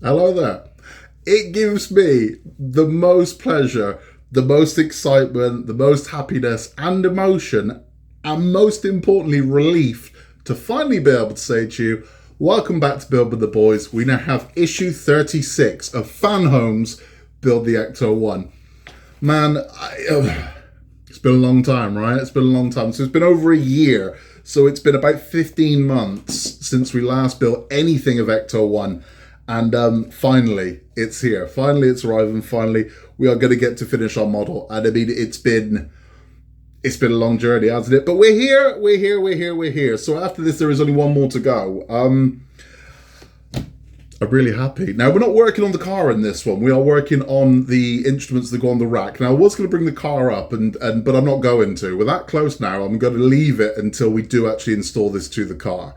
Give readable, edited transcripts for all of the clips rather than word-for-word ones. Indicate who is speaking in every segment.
Speaker 1: Hello there. It gives me the most pleasure, the most excitement, the most happiness and emotion, and most importantly, relief to finally be able to say to you, welcome back to Build with the Boys. We now have issue 36 of Fanhome's Build the Ecto1. Man, it's been a long time, right? It's been a long time. So it's been over a year. So it's been about 15 months since we last built anything of Ecto1. And finally, it's here. Finally, it's arrived, and finally, we are going to get to finish our model. And I mean, it's been a long journey, hasn't it? But we're here. So after this, there is only one more to go. I'm really happy. Now, we're not working on the car in this one. We are working on the instruments that go on the rack. Now, I was going to bring the car up, but I'm not going to. We're that close now. I'm going to leave it until we do actually install this to the car,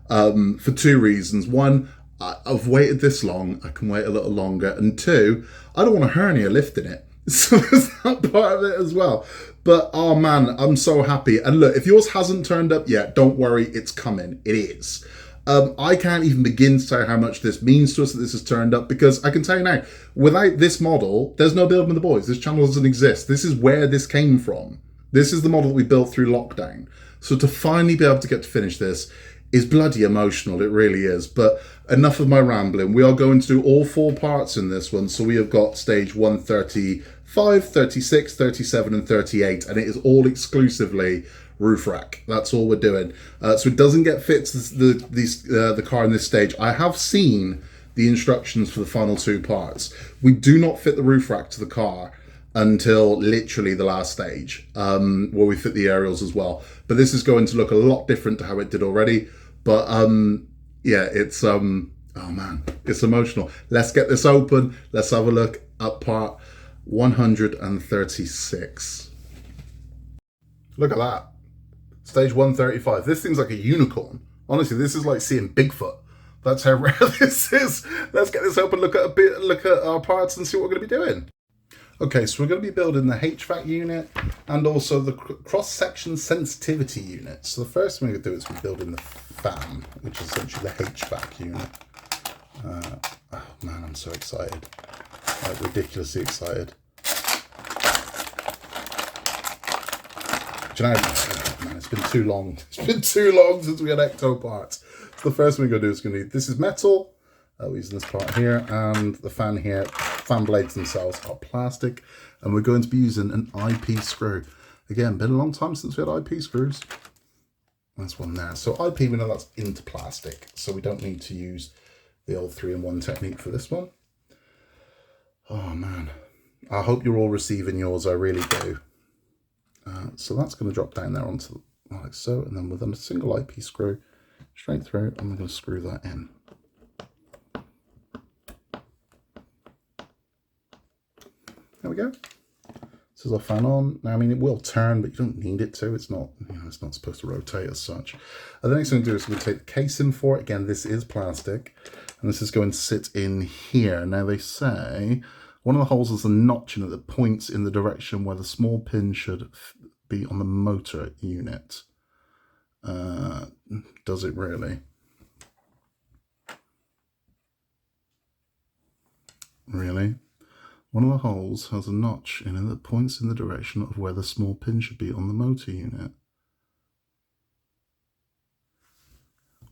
Speaker 1: for two reasons. One, I've waited this long, I can wait a little longer. And two, I don't want a hernia lifting it. So there's that part of it as well. But oh man, I'm so happy. And look, if yours hasn't turned up yet, don't worry, it's coming. It is. I can't even begin to tell how much this means to us that this has turned up, because I can tell you now, without this model, there's no Build with the Boys. This channel doesn't exist. This is where this came from. This is the model that we built through lockdown. So to finally be able to get to finish this is bloody emotional, it really is. But enough of my rambling. We are going to do all four parts in this one. So we have got stage 135, 36, 37 and 38, and it is all exclusively roof rack. That's all we're doing. So it doesn't get fit to the car in this stage. I have seen the instructions for the final two parts. We do not fit the roof rack to the car until literally the last stage, where we fit the aerials as well. But this is going to look a lot different to how it did already. But yeah, it's oh man, it's emotional. Let's get this open. Let's have a look at part 136. Look at that. Stage 135. This thing's like a unicorn. Honestly, this is like seeing Bigfoot. That's how rare this is. Let's get this open, look at our parts and see what we're going to be doing. Okay, so we're going to be building the HVAC unit and also the cross-section sensitivity unit. So the first thing we're going to do is we're building the fan, which is essentially the HVAC unit. Oh man, I'm so excited. Like, ridiculously excited. Do you know, oh man, it's been too long. It's been too long since we had Ecto parts. So the first thing we're going to do is going to be, this is metal. We're using this part here, and the fan here, fan blades themselves are plastic, and we're going to be using an IP screw. Again, been a long time since we had IP screws. That's one there. So IP, we know that's into plastic, so we don't need to use the old 3-in-1 technique for this one. Oh man, I hope you're all receiving yours, I really do. So that's going to drop down there onto like so, and then with a single IP screw straight through, and we're going to screw that in. There we go. This is our fan on. Now, I mean, it will turn, but you don't need it to. It's not, it's not supposed to rotate as such. And the next thing to do is we're going to take the casing for it. Again, this is plastic, and this is going to sit in here. Now, they say one of the holes is a notch in it that points in the direction where the small pin should be on the motor unit. Does it really? Really? One of the holes has a notch in it that points in the direction of where the small pin should be on the motor unit.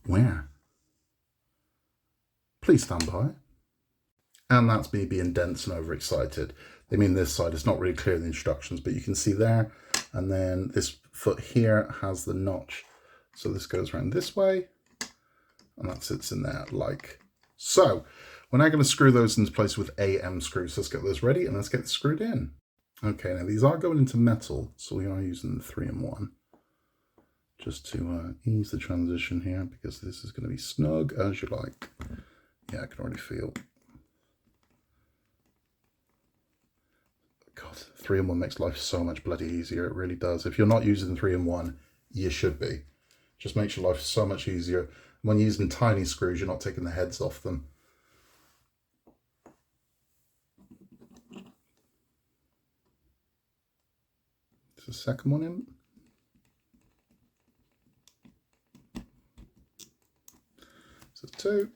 Speaker 1: Where? Please stand by. And that's me being dense and overexcited. They mean this side, it's not really clear in the instructions, but you can see there. And then this foot here has the notch. So this goes around this way, and that sits in there like so. We're now going to screw those into place with AM screws. So let's get those ready and let's get screwed in. Okay, now these are going into metal, so we are using the 3-in-1 just to ease the transition here, because this is going to be snug as you like. Yeah, I can already feel. God, 3-in-1 makes life so much bloody easier. It really does. If you're not using 3-in-1, you should be. Just makes your life so much easier. When you're using tiny screws, you're not taking the heads off them. The second one in. So 2.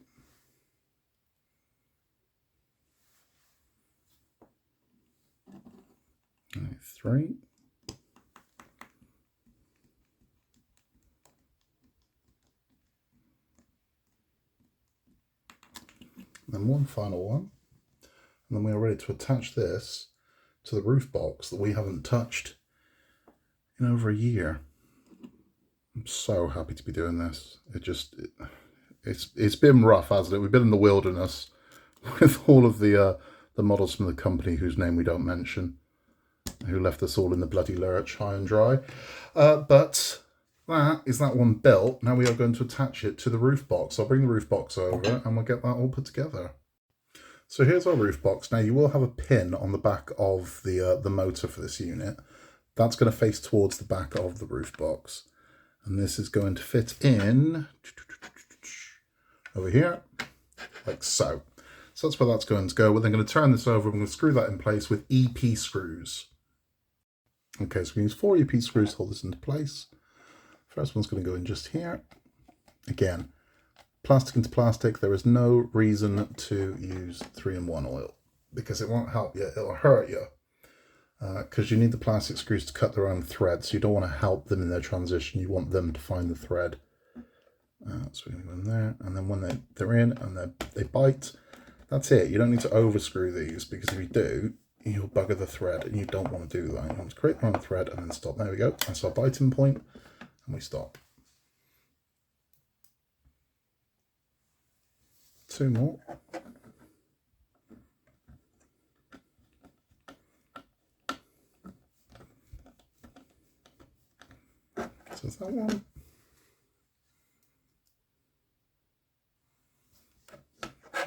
Speaker 1: 3. Then one final one. And then we are ready to attach this to the roof box that we haven't touched in over a year. I'm so happy to be doing this. It's been rough, hasn't it? We've been in the wilderness with all of the models from the company whose name we don't mention, who left us all in the bloody lurch, high and dry. But that is that one built. Now we are going to attach it to the roof box. I'll bring the roof box over and we'll get that all put together. So here's our roof box. Now you will have a pin on the back of the motor for this unit. That's going to face towards the back of the roof box. And this is going to fit in over here, like so. So that's where that's going to go. We're then going to turn this over and we're going to screw that in place with EP screws. Okay, so we use 4 EP screws to hold this into place. First one's going to go in just here. Again, plastic into plastic. There is no reason to use 3-in-1 oil because it won't help you, it'll hurt you. Because you need the plastic screws to cut their own thread, so you don't want to help them in their transition, you want them to find the thread. So we're going to go in there, and then when they're in and they bite, that's it. You don't need to overscrew these, because if you do, you'll bugger the thread, and you don't want to do that. You want to create their own thread and then stop. There we go, that's our biting point, and we stop. 2 more. So is that one?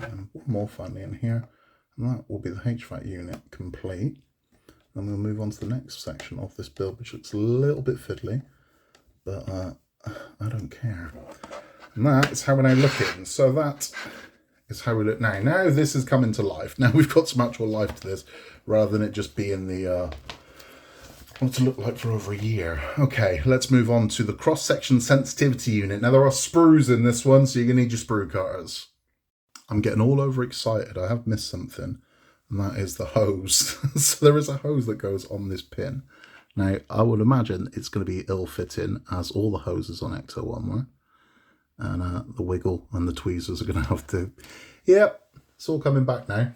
Speaker 1: And one more finally in here, and that will be the HVAC unit complete. And we'll move on to the next section of this build, which looks a little bit fiddly, but I don't care. And that is how we're now looking. So that is how we look now. Now this is coming to life. Now we've got some actual life to this, rather than it just being the what to look like for over a year. Okay, let's move on to the cross-section sensitivity unit. Now there are sprues in this one, so you're gonna need your sprue cutters. I'm getting all over excited. I have missed something, and that is the hose. So there is a hose that goes on this pin. Now I would imagine it's going to be ill-fitting, as all the hoses on Ecto1 were, and the wiggle and the tweezers are going to have to. Yep, it's all coming back now.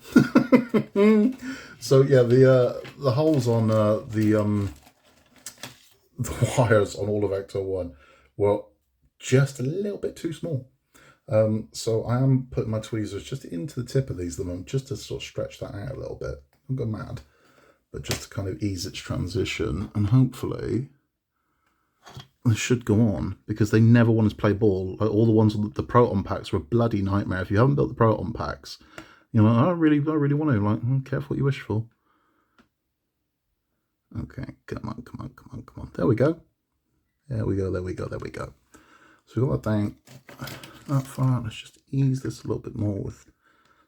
Speaker 1: So yeah, the holes on the wires on all of Ecto1 were just a little bit too small. So I am putting my tweezers just into the tip of these at the moment, just to sort of stretch that out a little bit. Don't go mad, but just to kind of ease its transition, and hopefully this should go on, because they never want us to play ball. Like all the ones on the Proton packs were a bloody nightmare. If you haven't built the Proton packs, you're like, I really want to. Like, careful what you wish for. Okay, come on. There we go. There we go. So we've got that down that far. Let's just ease this a little bit more with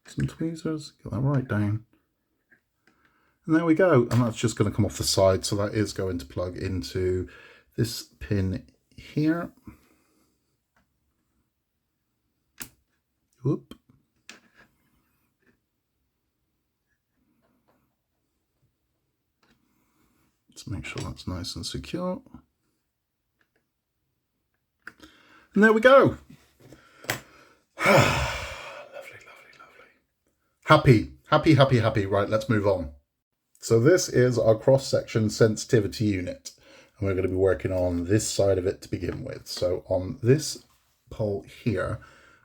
Speaker 1: some tweezers. Get that right down. And there we go. And that's just going to come off the side. So that is going to plug into this pin here. Whoop. Let's make sure that's nice and secure. And there we go. Lovely. Happy. Right, let's move on. So this is our cross-section sensitivity unit. And we're going to be working on this side of it to begin with. So on this pole here,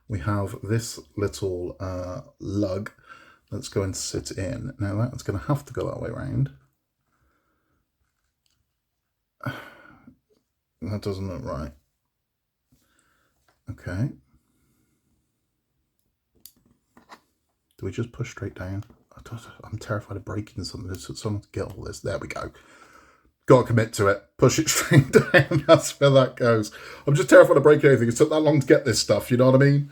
Speaker 1: we have this little lug that's going to sit in. Now that's going to have to go that way around. That doesn't look right. Okay. Do we just push straight down? I'm terrified of breaking something. So someone to get all this. There we go. Got to commit to it. Push it straight down. That's where that goes. I'm just terrified of breaking anything. It took that long to get this stuff. You know what I mean?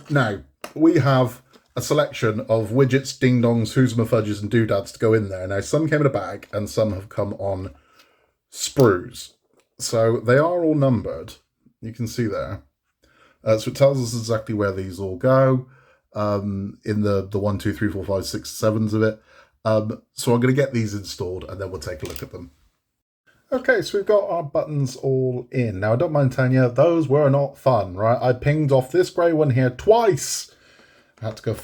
Speaker 1: Now, we have a selection of widgets, ding-dongs, who's-my-fudges, and doodads to go in there. Now, some came in a bag, and some have come on sprues. So they are all numbered. You can see there. So it tells us exactly where these all go in the 1, 2, 3, 4, 5, 6, 7s of it. So I'm going to get these installed and then we'll take a look at them. Okay, so we've got our buttons all in. Now, I don't mind telling you, those were not fun, right? I pinged off this grey one here twice. I had to go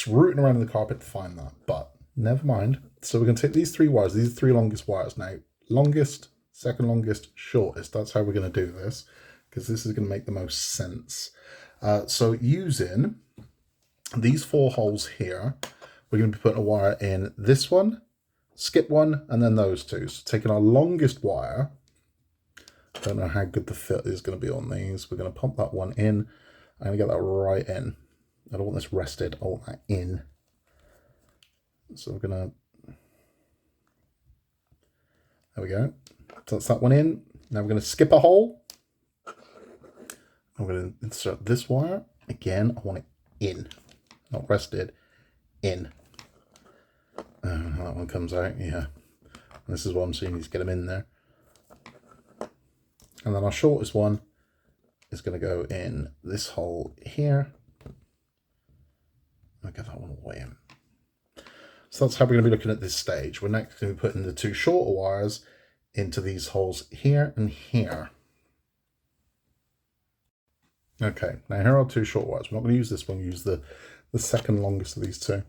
Speaker 1: rooting around in the carpet to find that, but never mind. So we're going to take these 3 wires. These are 3 longest wires. Now, longest, second longest, shortest. That's how we're going to do this, because this is going to make the most sense. So using these 4 holes here, we're going to be putting a wire in this one, skip one, and then those 2. So taking our longest wire, I don't know how good the fit is going to be on these. We're going to pump that one in. I'm going to get that right in. I don't want this rested, I want that in. So we're going to, there we go. So that's that one in. Now we're going to skip a hole. I'm going to insert this wire. Again, I want it in, not rested, in. That one comes out, yeah. And this is what I'm seeing, you just get them in there. And then our shortest one is going to go in this hole here. I'll get that one away in. So that's how we're going to be looking at this stage. We're next going to be putting the 2 shorter wires into these holes here and here. Okay, now here are 2 short wires. We're not going to use this one, use the second longest of these 2.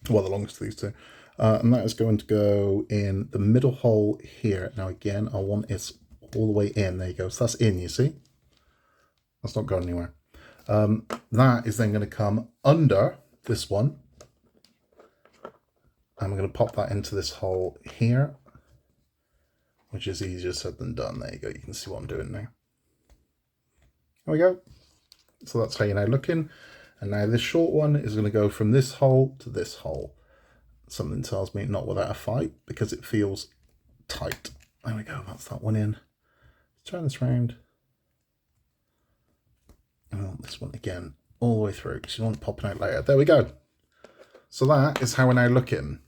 Speaker 1: Well, the longest of these 2. And that is going to go in the middle hole here. Now again, I want it all the way in. There you go. So that's in, you see? That's not going anywhere. That is then going to come under this one. And we're going to pop that into this hole here, which is easier said than done. There you go. You can see what I'm doing now. There we go. So that's how you're now looking. And now this short one is going to go from this hole to this hole. Something tells me not without a fight, because it feels tight. There we go. That's that one in. Turn this round. And I want this one again all the way through, because you want it popping out later. There we go. So that is how we're now looking.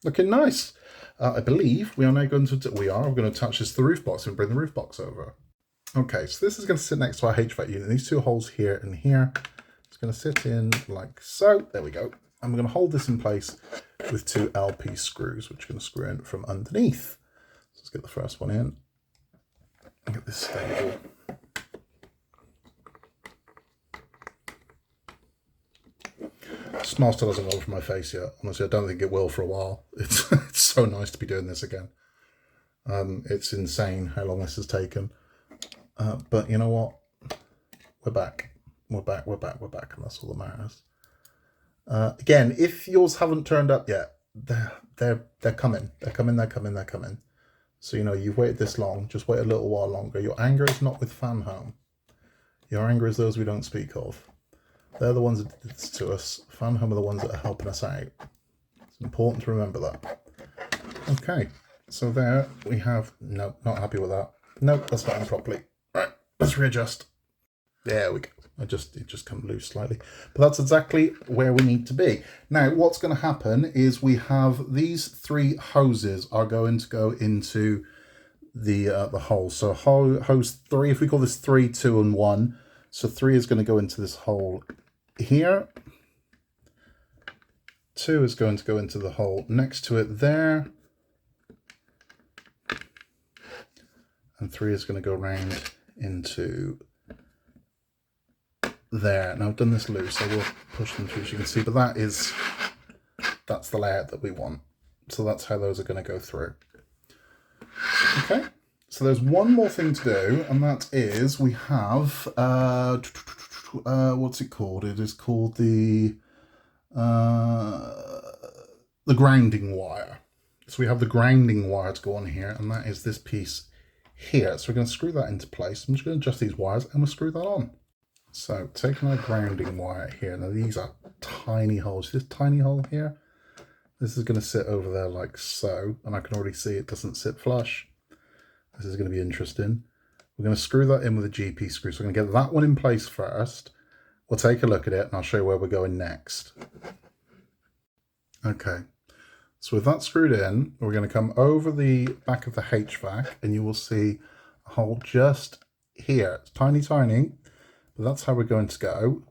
Speaker 1: Looking nice. I believe we are now going to, we're going to attach this to the roof box and bring the roof box over. Okay, so this is going to sit next to our HVAC unit. These 2 holes here and here. It's going to sit in like so. There we go. And we're going to hold this in place with 2 LP screws, which are going to screw in from underneath. So let's get the first one in. And get this stable. Smile still hasn't gone from my face yet. Honestly, I don't think it will for a while. It's so nice to be doing this again. It's insane how long this has taken. But you know what? We're back. We're back, and that's all that matters. Again, if yours haven't turned up yet, they're coming. They're coming. So, you know, you've waited this long, just wait a little while longer. Your anger is not with Fanhome. Your anger is those we don't speak of. They're the ones that did this to us. Fanhome are the ones that are helping us out. It's important to remember that. Okay, so there we have, no, not happy with that. Nope, that's not in properly. Right, let's readjust. There we go. It just come loose slightly. But that's exactly where we need to be. Now, what's going to happen is we have these 3 hoses are going to go into the hole. So hose 3, if we call this 3, 2, and 1. So 3 is going to go into this hole here. 2 is going to go into the hole next to it there. And 3 is going to go round into there. Now I've done this loose, I will push them through as you can see, but that's the layout that we want. So that's how those are going to go through. Okay, so there's one more thing to do, and that is we have, what's it called? It is called the grounding wire. So we have the grounding wire to go on here, and that is this piece here. So we're going to screw that into place. I'm just going to adjust these wires and we'll screw that on. So taking our grounding wire here, now these are tiny holes. This tiny hole here, this is going to sit over there like so, and I can already see it doesn't sit flush. This is going to be interesting. We're going to screw that in with a GP screw. So we're going to get that one in place first. We'll take a look at it and I'll show you where we're going next. Okay, so with that screwed in, we're going to come over the back of the HVAC and you will see a hole just here. It's tiny, tiny. But that's how we're going to go.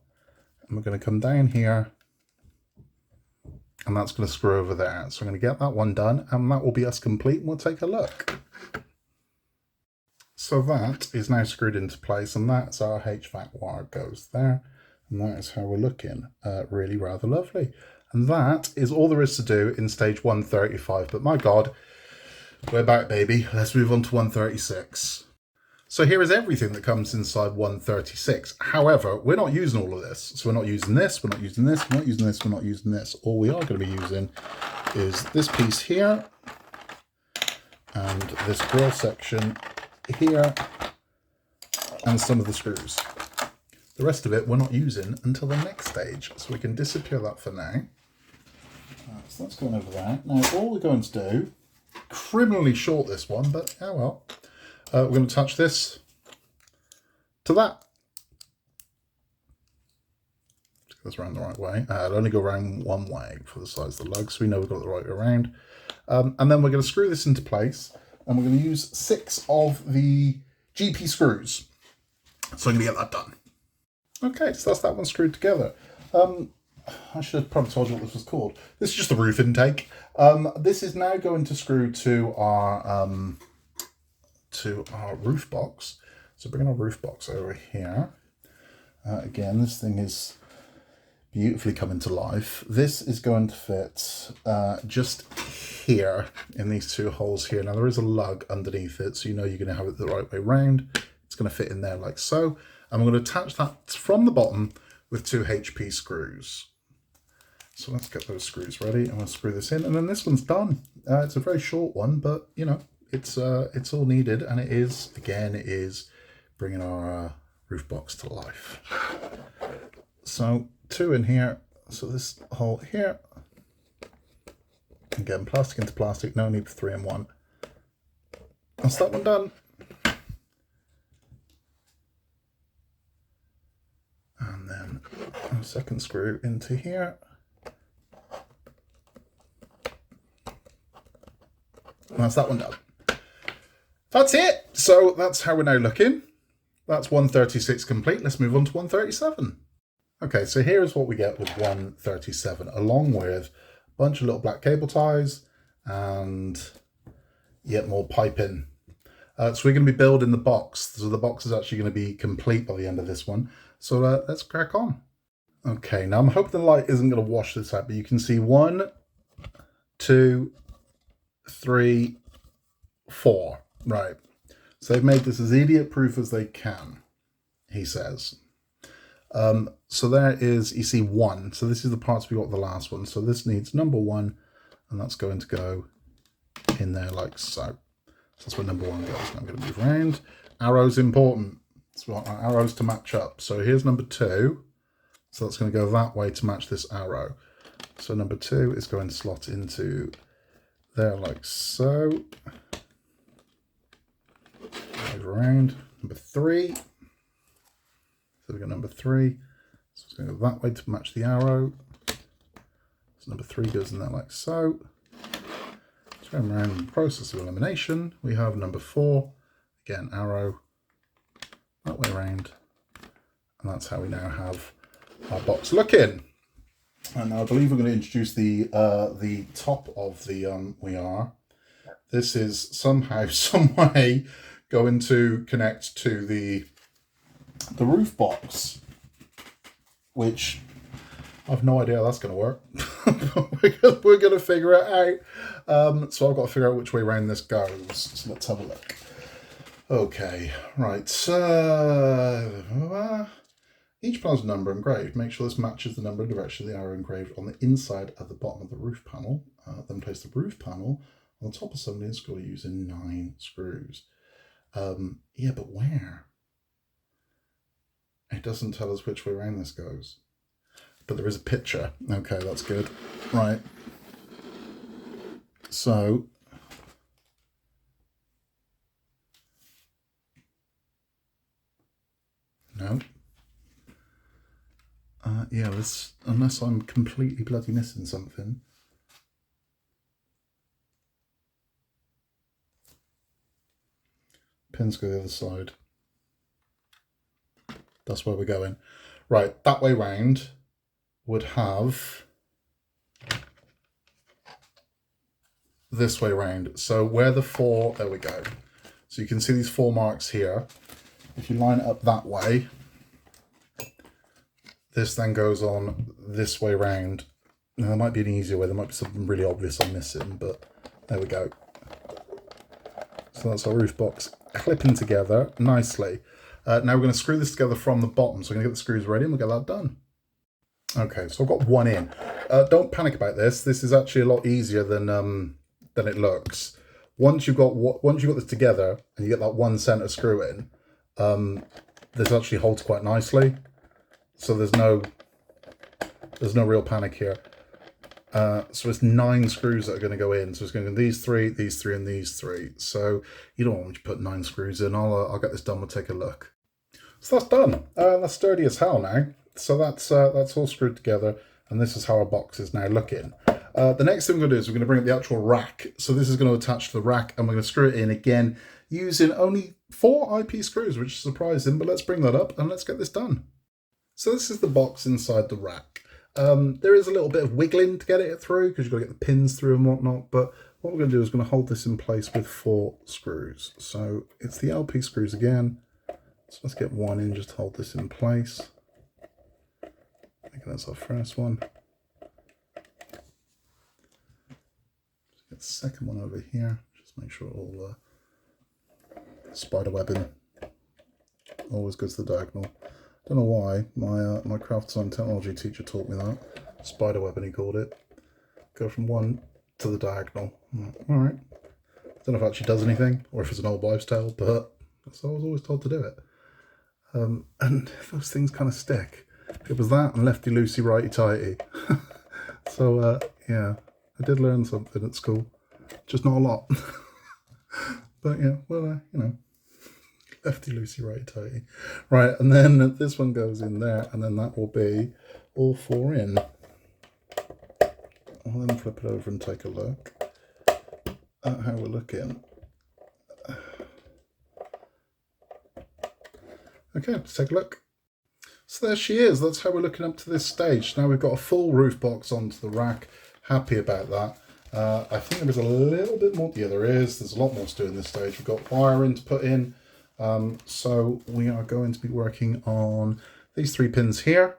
Speaker 1: And we're going to come down here And that's going to screw over there. So I'm going to get that one done, and that will be us complete, and we'll take a look. So that is now screwed into place, and that's our HVAC wire goes there. And that is how we're looking. Really rather lovely. And that is all there is to do in stage 135. But my God, we're back, baby. Let's move on to 136. So here is everything that comes inside 136. However, we're not using all of this. So we're not using this, we're not using this, we're not using this, we're not using this. All we are going to be using is this piece here and this grill section here and some of the screws. The rest of it we're not using until the next stage. So we can disappear that for now. So that's going over there. Now all we're going to do, criminally short this one, but oh well. We're going to attach this to that. Let's get this around the right way. It'll only go around one way for the size of the lug, so we know we've got it the right way around. And then we're going to screw this into place, and we're going to use 6 of the GP screws. So I'm going to get that done. Okay, so that's that one screwed together. I should have probably told you what this was called. This is just the roof intake. This is now going to screw to our roof box. So bring our roof box over here. Again, this thing is beautifully coming to life. This is going to fit just here in these 2 holes here. Now there is a lug underneath it, so you know you're going to have it the right way round. It's going to fit in there like so. And we're going to attach that from the bottom with 2 HP screws. So let's get those screws ready, and we'll screw this in, and then this one's done. It's a very short one, but you know, it's all needed, and it is bringing our roof box to life. So 2 in here, so this hole here. Again, plastic into plastic, no need for 3 in 1. That's that one done. And then a second screw into here. And that's that one done. That's it. So that's how we're now looking. That's 136 complete. Let's move on to 137. Okay, so here's what we get with 137, along with a bunch of little black cable ties and yet more piping. So we're going to be building the box. So the box is actually going to be complete by the end of this one. So let's crack on. Okay, now I'm hoping the light isn't going to wash this out, but you can see 1, 2, 3, 4. Right. So they've made this as idiot-proof as they can, he says. So there is, you see 1. So this is the parts we got the last one. So this needs number 1, and that's going to go in there like so. So that's where number 1 goes. Now I'm going to move around. Arrow's important. So we want our arrows to match up. So here's number 2. So that's going to go that way to match this arrow. So number 2 is going to slot into there like so. Move around. Number 3. So we've got number 3. So it's going to go that way to match the arrow. So number 3 goes in there like so. Turn around the process of elimination. We have number 4. Again, arrow that way around. And that's how we now have our box looking. And now I believe we're going to introduce the top of the we are. This is somehow, some way going to connect to the roof box, which I've no idea how that's going to work. We're going to figure it out. So I've got to figure out which way around this goes. So let's have a look. Okay, right. Each panel's number engraved. Make sure this matches the number and direction of the arrow engraved on the inside at the bottom of the roof panel. Then place the roof panel on the top assembly and screw using 9 screws. Yeah, but where? It doesn't tell us which way around this goes. But there is a picture. Okay, that's good. Right. So no. Yeah, this, unless I'm completely bloody missing something. Pins go the other side. That's where we're going. Right, that way round would have this way around. So where the four, there we go. So you can see these 4 marks here. If you line it up that way, this then goes on this way round. Now there might be an easier way, there might be something really obvious I'm missing, but there we go. So that's our roof box clipping together nicely. Now we're going to screw this together from the bottom. So I'm going to get the screws ready and we'll get that done. Okay, so I've got one in. Don't panic about this. This is actually a lot easier than it looks. Once you've got this together and you get that one center screw in, this actually holds quite nicely. So there's no real panic here. So it's 9 screws that are going to go in. So it's going to go these 3, and these 3. So you don't want me to put 9 screws in. I'll get this done. We'll take a look. So that's done. That's sturdy as hell now. So that's all screwed together. And this is how our box is now looking. The next thing we're going to do is we're going to bring up the actual rack. So this is going to attach to the rack and we're going to screw it in again using only 4 IP screws, which is surprising. But let's bring that up and let's get this done. So this is the box inside the rack. There is a little bit of wiggling to get it through because you've got to get the pins through and whatnot. But what we're going to do is going to hold this in place with 4 screws. So it's the LP screws again. So let's get one in just to hold this in place. I think that's our first one. Just get the second one over here. Just make sure all spider webbing always goes to the diagonal. Don't know why, my craft design technology teacher taught me that. Spider webbing, he called it. Go from one to the diagonal. Alright. Don't know if it actually does anything, or if it's an old wives' tale, but that's how I was always told to do it. And those things kind of stick. It was that and lefty loosey, righty tighty. So, yeah, I did learn something at school. Just not a lot. But yeah, well, you know. Lefty loosey, righty tighty. Right, and then this one goes in there, and then that will be all 4 in. I'll then flip it over and take a look at how we're looking. Okay, let's take a look. So there she is. That's how we're looking up to this stage. Now we've got a full roof box onto the rack. Happy about that. I think there is a little bit more. Yeah, there is. There's a lot more to do in this stage. We've got wiring to put in. So we are going to be working on these 3 pins here,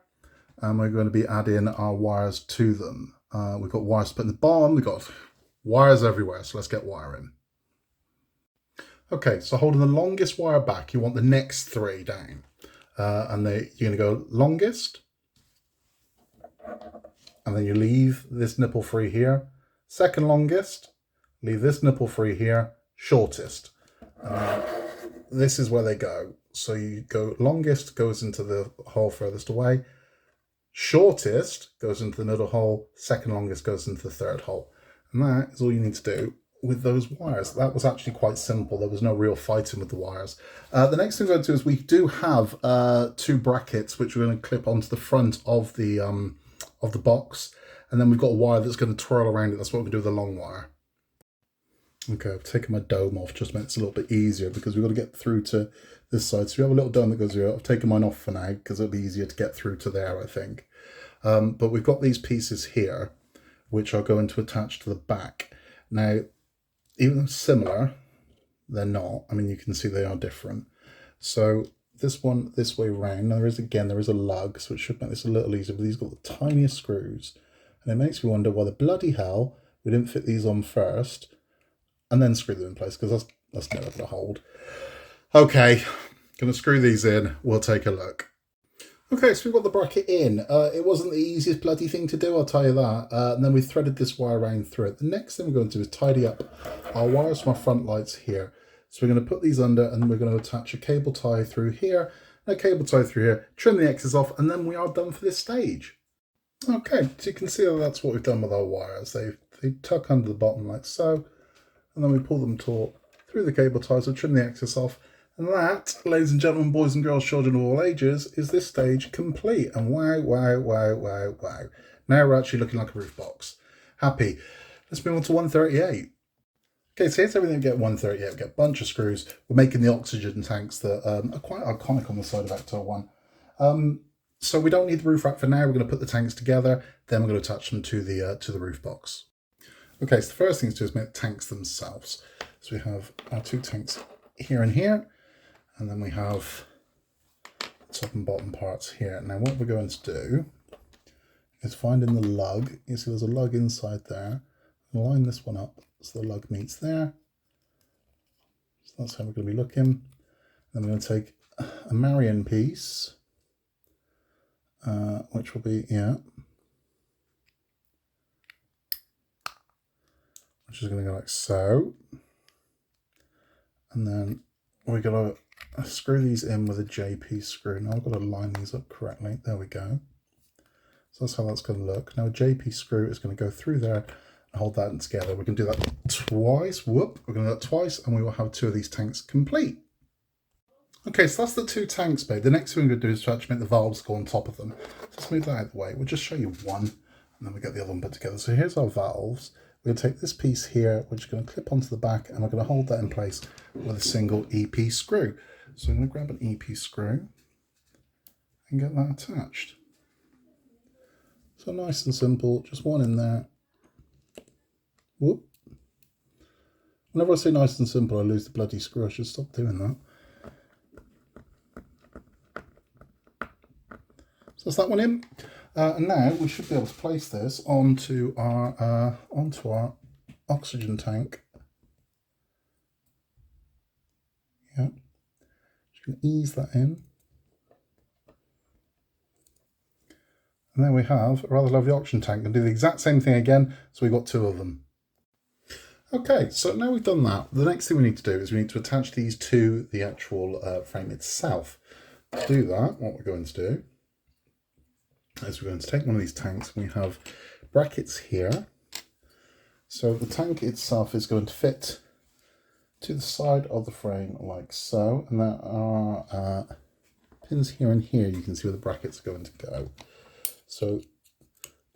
Speaker 1: and we're going to be adding our wires to them. We've got wires to put in the bottom, we've got wires everywhere, so let's get wiring. Okay, so holding the longest wire back, you want the next 3 down, and you're going to go longest, and then you leave this nipple free here, second longest, leave this nipple free here, shortest. This is where they go. So you go longest goes into the hole furthest away. Shortest goes into the middle hole. Second longest goes into the 3rd hole. And that is all you need to do with those wires. That was actually quite simple. There was no real fighting with the wires. The next thing we're going to do is we do have 2 brackets which we're going to clip onto the front of the box. And then we've got a wire that's going to twirl around it. That's what we're going to do with the long wire. Okay, I've taken my dome off just to make it a little bit easier because we've got to get through to this side. So we have a little dome that goes here. I've taken mine off for now because it'll be easier to get through to there, I think. But we've got these pieces here, which are going to attach to the back. Now, even though similar, they're not. I mean, you can see they are different. So this one, this way round, now there is a lug, so it should make this a little easier, but these got the tiniest screws. And it makes me wonder why the bloody hell we didn't fit these on first and then screw them in place, because that's never going to hold. Okay, going to screw these in. We'll take a look. Okay, so we've got the bracket in. It wasn't the easiest bloody thing to do, I'll tell you that. And then we threaded this wire around through it. The next thing we're going to do is tidy up our wires from our front lights here. So we're going to put these under and we're going to attach a cable tie through here, and a cable tie through here, trim the excess off, and then we are done for this stage. Okay, so you can see that that's what we've done with our wires. They tuck under the bottom like so. And then we pull them taut through the cable ties and trim the excess off. And that, ladies and gentlemen, boys and girls, children of all ages, is this stage complete. And wow, wow, wow, wow, wow. Now we're actually looking like a roof box. Happy. Let's move on to 138. Okay, so here's everything we get 138. We get a bunch of screws. We're making the oxygen tanks that are quite iconic on the side of Ecto1. So we don't need the roof rack for now. We're going to put the tanks together. Then we're going to attach them to the roof box. Okay, so the first thing to do is make the tanks themselves. So we have our two tanks here and here, and then we have top and bottom parts here. Now what we're going to do is find in the lug, you see there's a lug inside there, line this one up so the lug meets there. So that's how we're going to be looking. Then we're going to take a marrying piece, which will be, which is going to go like so. And then we're going to screw these in with a JP screw. Now I've got to line these up correctly. There we go. So that's how that's going to look. Now a JP screw is going to go through there and hold that together. We can do that twice. Whoop. We're going to do that twice and we will have two of these tanks complete. Okay, so that's the two tanks made. The next thing we're going to do is to actually make the valves go on top of them. So let's move that out of the way. We'll just show you one and then we get the other one put together. So here's our valves. We're going to take this piece here, which is going to clip onto the back, and we're going to hold that in place with a single EP screw. So I'm going to grab an EP screw and get that attached. So nice and simple, just one in there. Whoop. Whenever I say nice and simple, I lose the bloody screw. I should stop doing that. So that's that one in. And now we should be able to place this onto our oxygen tank. Yeah, just going to ease that in. And there we have a rather lovely oxygen tank. And do the exact same thing again, so we've got two of them. Okay, so now we've done that, the next thing we need to do is we need to attach these to the actual frame itself. To do that, what we're going to do is we're going to take one of these tanks, and we have brackets here. So the tank itself is going to fit to the side of the frame like so, and there are pins here and here. You can see where the brackets are going to go. So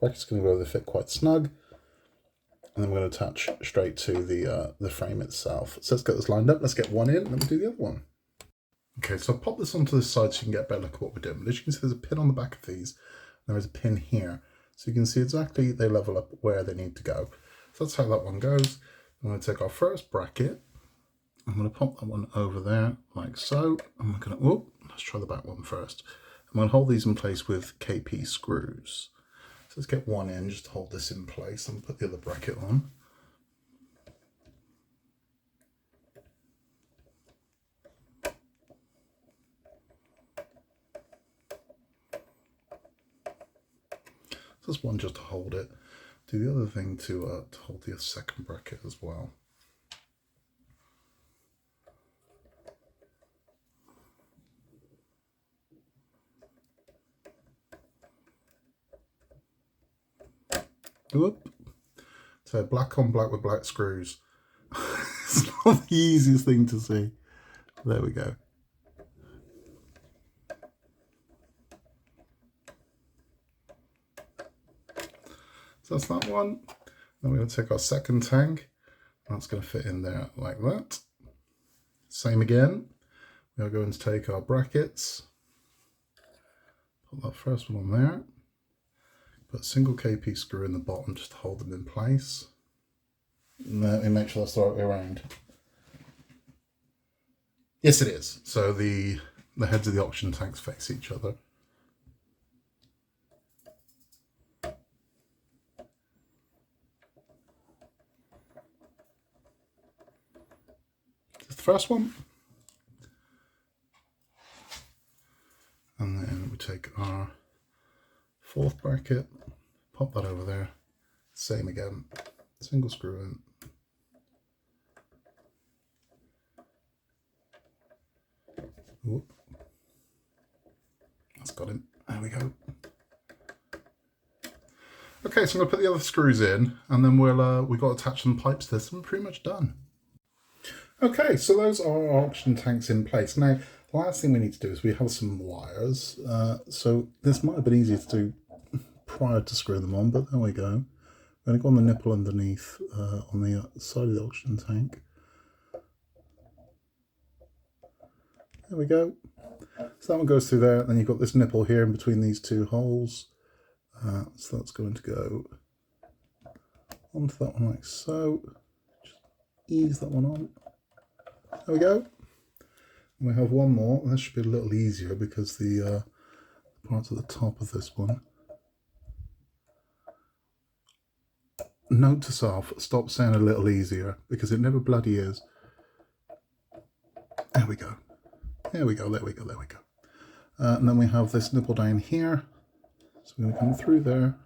Speaker 1: brackets are going to go, they fit quite snug, and then we're going to attach straight to the frame itself. So let's get this lined up. Let's get one in, and then we'll do the other one. Okay, so I'll pop this onto this side so you can get a better look at what we're doing. But as you can see, there's a pin on the back of these. There is a pin here. So you can see exactly they level up where they need to go. So that's how that one goes. I'm going to take our first bracket. I'm going to pop that one over there like so. And we're going to, let's try the back one first. I'm going to hold these in place with KP screws. So let's get one in just to hold this in place and put the other bracket on. This one just to hold it. Do the other thing to hold the second bracket as well. Whoop. So black on black with black screws. It's not the easiest thing to see. There we go. So that's that one. Then we're going to take our second tank. That's going to fit in there like that. Same again. We are going to take our brackets. Put that first one on there. Put a single KP screw in the bottom just to hold them in place. And let me make sure that's the right way around. Yes, it is. So the heads of the oxygen tanks face each other. First one, and then we take our fourth bracket, pop that over there, same again, single screw in, whoop, that's got him, there we go. Okay, so I'm going to put the other screws in, and then we've got to attach some pipes to this, and we're pretty much done. Okay, so those are our oxygen tanks in place. Now, the last thing we need to do is we have some wires. So this might have been easier to do prior to screwing them on, but there we go. I'm going to go on the nipple underneath on the side of the oxygen tank. There we go. So that one goes through there, and then you've got this nipple here in between these two holes. So that's going to go onto that one like so. Just ease that one on. There we go. And we have one more. That should be a little easier because the parts at the top of this one. Note to self, stop saying a little easier because it never bloody is. There we go. There we go, there we go, there we go. And then we have this nipple down here. So we're going to come through there.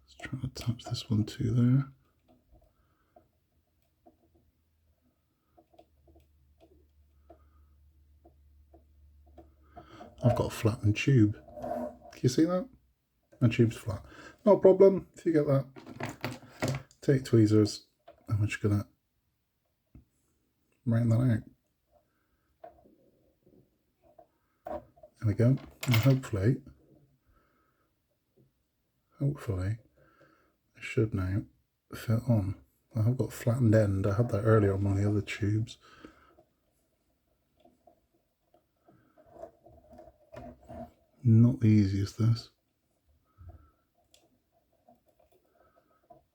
Speaker 1: Let's try to attach this one to there. I've got a flattened tube. Can you see that? My tube's flat. No problem. If you get that, take tweezers and we're just going to round that out. There we go. And hopefully it should now fit on. I've got a flattened end. I had that earlier on one of the other tubes. Not the easiest, this.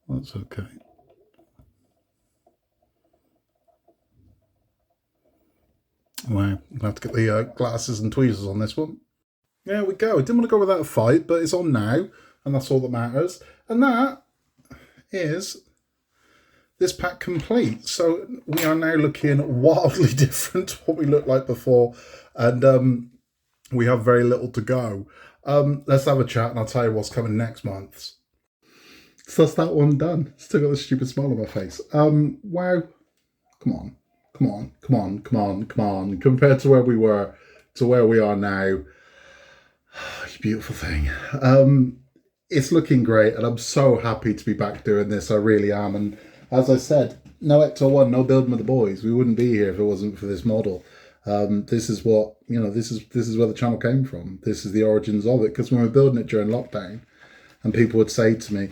Speaker 1: That's okay. Wow, I'll have to get the glasses and tweezers on this one. There we go. I didn't want to go without a fight, but it's on now, and that's all that matters. And that is this pack complete. So we are now looking wildly different to what we looked like before, and we have very little to go. Let's have a chat, and I'll tell you what's coming next month. So that's that one done. Still got this stupid smile on my face. Wow. Come on. Come on. Come on. Come on. Come on. Compared to where we were to where we are now. You beautiful thing. It's looking great, and I'm so happy to be back doing this. I really am. And as I said, no Ecto1, no building with the boys. We wouldn't be here if it wasn't for this model. This is what, this is where the channel came from. This is the origins of it. Because when we were building it during lockdown, and people would say to me,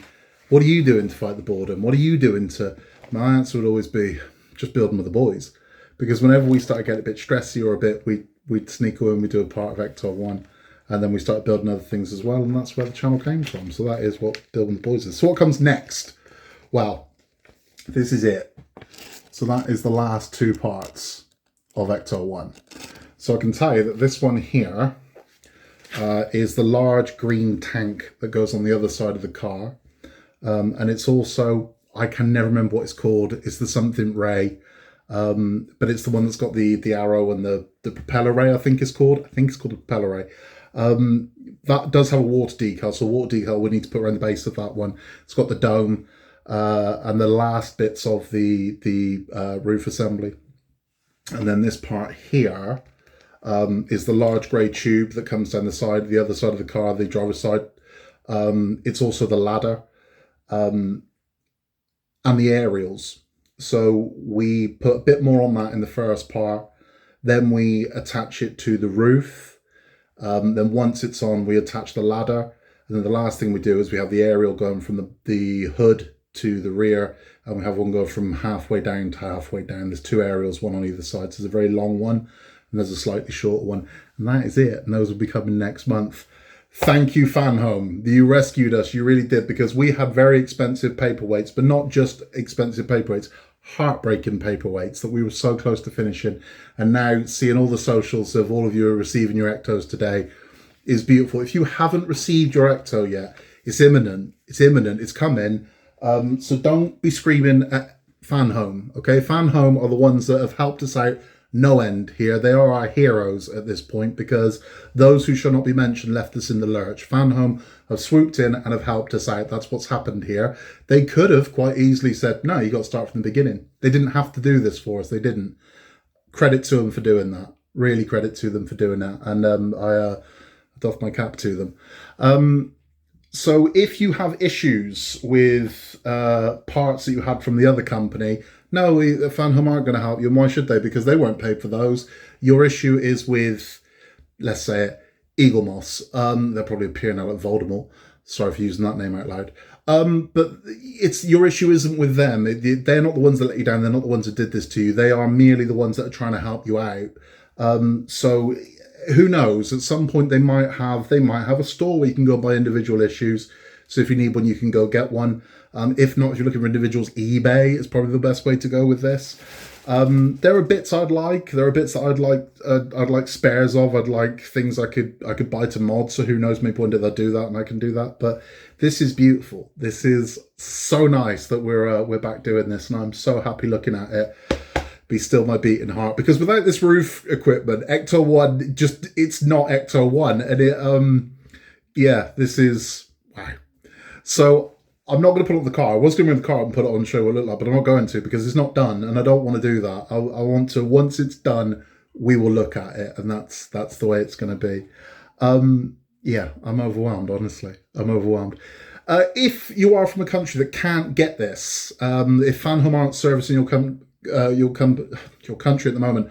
Speaker 1: what are you doing to fight the boredom? What are you doing to... My answer would always be, just building with the boys. Because whenever we started getting a bit stressy or a bit, we'd sneak away and we'd do a part of Ecto1. And then we started building other things as well. And that's where the channel came from. So that is what building with the boys is. So what comes next? Well, this is it. So that is the last two parts of Ecto1. So I can tell you that this one here is the large green tank that goes on the other side of the car. And it's also, I can never remember what it's called. It's the something ray, but it's the one that's got the arrow and the propeller ray, I think it's called. I think it's called a propeller ray. That does have a water decal, so water decal we need to put around the base of that one. It's got the dome and the last bits of the roof assembly. And then this part here is the large grey tube that comes down the other side of the car, the driver's side. It's also the ladder. And the aerials. So we put a bit more on that in the first part. Then we attach it to the roof. Then once it's on, we attach the ladder. And then the last thing we do is we have the aerial going from the hood to the rear. And we have one go from halfway down to halfway down. There's two aerials, one on either side. So there's a very long one and there's a slightly shorter one. And that is it. And those will be coming next month. Thank you, Fanhome. You rescued us. You really did, because we had very expensive paperweights, but not just expensive paperweights, heartbreaking paperweights that we were so close to finishing. And now seeing all the socials of all of you are receiving your Ectos today is beautiful. If you haven't received your Ecto yet, it's imminent. It's imminent. It's coming. So don't be screaming at Fanhome. Okay, Fanhome are the ones that have helped us out no end here. They are our heroes at this point, because those who shall not be mentioned left us in the lurch. Fanhome have swooped in and have helped us out. That's what's happened here. They could have quite easily said, no, you got to start from the beginning. They didn't have to do this for us. They didn't. Credit to them for doing that. Really credit to them for doing that. And I doff my cap to them. So if you have issues with parts that you had from the other company, no, Fanhome aren't going to help you. And why should they? Because they weren't paid for those. Your issue is with, let's say it, Eagle Moss. They're probably appearing now like Voldemort. Sorry for using that name out loud. But your issue isn't with them. They're not the ones that let you down. They're not the ones that did this to you. They are merely the ones that are trying to help you out. So who knows? At some point they might have a store where you can go buy individual issues. So if you need one, you can go get one. If not, if you're looking for individuals, eBay is probably the best way to go with this. There are bits I'd like. There are bits that I'd like spares of. I'd like things I could buy to mod. So who knows? Maybe one day they'll do that, and I can do that. But this is beautiful. This is so nice that we're back doing this, and I'm so happy looking at it. Be still my beating heart, because without this roof equipment, Ecto1 it's not Ecto1, and it this is wow. So I'm not going to put it on the car. I was going to bring the car up and put it on and show what it looked like, but I'm not going to, because it's not done, and I don't want to do that. I want to, once it's done, we will look at it, and that's the way it's going to be. I'm overwhelmed, honestly. I'm overwhelmed. If you are from a country that can't get this, if Fanhome aren't servicing your country at the moment,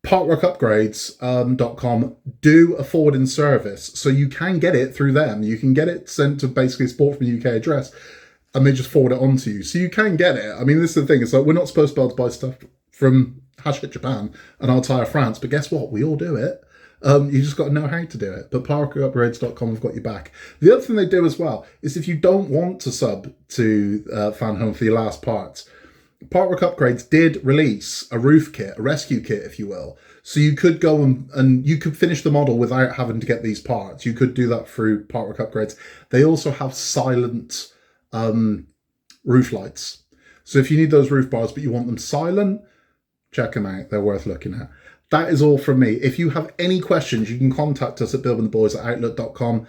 Speaker 1: parkworkupgrades.com do a forwarding service, so you can get it through them. You can get it sent to basically a support from a UK address, and they just forward it on to you, so you can get it. I mean, this is the thing, it's like, we're not supposed to be able to buy stuff from Japan and Altair France, but guess what, we all do it. You just got to know how to do it. But parkworkupgrades.com have got your back. The other thing they do as well is, if you don't want to sub to Fanhome for your last parts, Parkwork Upgrades did release a roof kit, a rescue kit, if you will. So you could go and you could finish the model without having to get these parts. You could do that through Parkwork Upgrades. They also have silent roof lights. So if you need those roof bars but you want them silent, check them out. They're worth looking at. That is all from me. If you have any questions, you can contact us at buildingtheboys@outlook.com.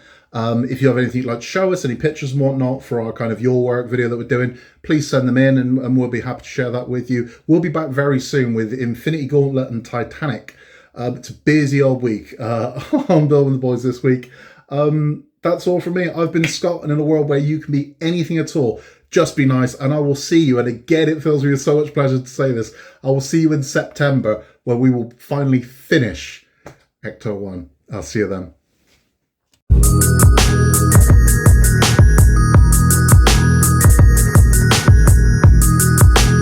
Speaker 1: If you have anything you'd like to show us, any pictures and whatnot for our kind of your work video that we're doing, please send them in, and we'll be happy to share that with you. We'll be back very soon with Infinity Gauntlet and Titanic. It's a busy old week on Building the Boys this week. That's all from me. I've been Scott, and in a world where you can be anything at all, just be nice, and I will see you. And again, it fills me with so much pleasure to say this. I will see you in September, where we will finally finish Ecto1. I'll see you then.